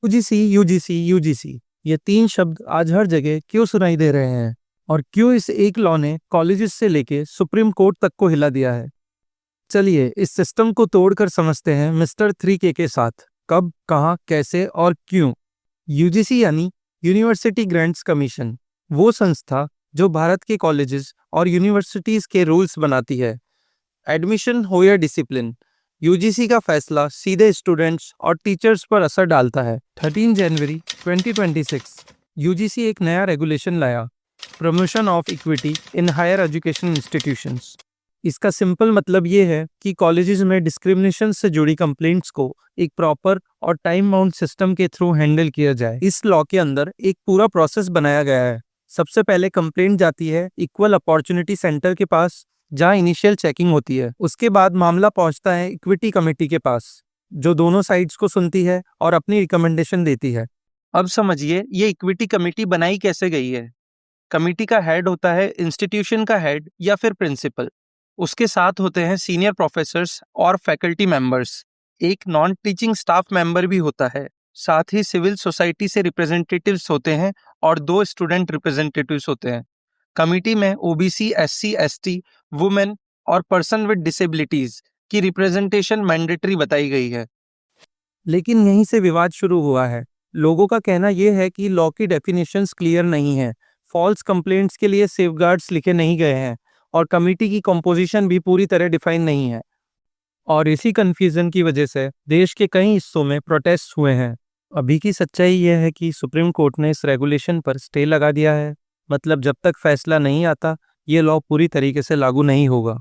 UGC UGC UGC, ये तीन शब्द आज हर जगह क्यों सुनाई दे रहे हैं और क्यों इस एक लॉ ने कॉलेजेस से लेके सुप्रीम कोर्ट तक को हिला दिया है? चलिए इस सिस्टम को तोड़कर समझते हैं मिस्टर 3K के साथ। कब, कहाँ, कैसे और क्यों? यूजीसी यानी यूनिवर्सिटी ग्रांट्स कमीशन, वो संस्था जो भारत के कॉलेजेस और यूनिवर्सिटीज के रूल्स बनाती है। एडमिशन हो या डिसिप्लिन, यूजीसी का फैसला सीधे स्टूडेंट्स और टीचर्स पर असर डालता है। 13 जनवरी 2026 यूजीसी एक नया रेगुलेशन लाया, promotion of equity in higher education institutions. इसका सिंपल मतलब ये है कि कॉलेजेस में डिस्क्रिमिनेशन से जुड़ी कंप्लेंट्स को एक प्रॉपर और टाइम बाउंड सिस्टम के थ्रू हैंडल किया जाए। इस लॉ के अंदर एक पूरा प्रोसेस बनाया गया है। सबसे पहले कंप्लेंट जाती है इक्वल अपॉर्चुनिटी सेंटर के पास, जहां इनिशियल चेकिंग होती है। उसके बाद मामला पहुंचता है इक्विटी कमेटी के पास, जो दोनों साइड्स को सुनती है और अपनी रिकमेंडेशन देती है। अब समझिए ये इक्विटी कमेटी बनाई कैसे गई है। कमेटी का हेड होता है इंस्टीट्यूशन का हेड या फिर प्रिंसिपल। उसके साथ होते हैं सीनियर प्रोफेसर्स और फैकल्टी मेंबर्स। एक नॉन टीचिंग स्टाफ मेंबर भी होता है। साथ ही सिविल सोसाइटी से रिप्रेजेंटेटिव्स होते हैं और 2 स्टूडेंट रिप्रेजेंटेटिव्स होते हैं। कमेटी में ओबीसी, एससी, एसटी, वुमेन और पर्सन विद डिसेबिलिटीज की रिप्रेजेंटेशन मैंडेटरी बताई गई है। लेकिन यहीं से विवाद शुरू हुआ है। लोगों का कहना यह है कि लॉ की डेफिनेशंस क्लियर नहीं है, फॉल्स कंप्लेंट्स के लिए सेफगार्ड्स लिखे नहीं गए हैं और कमेटी की कंपोजिशन भी पूरी तरह डिफाइन नहीं है। और इसी कंफ्यूजन की वजह से देश के कई हिस्सों में प्रोटेस्ट हुए हैं। अभी की सच्चाई यह है कि सुप्रीम कोर्ट ने इस रेगुलेशन पर स्टे लगा दिया है। मतलब जब तक फैसला नहीं आता ये लॉ पूरी तरीके से लागू नहीं होगा।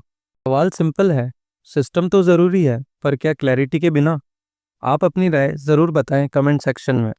सवाल सिंपल है, सिस्टम तो ज़रूरी है पर क्या क्लैरिटी के बिना? आप अपनी राय ज़रूर बताएं कमेंट सेक्शन में।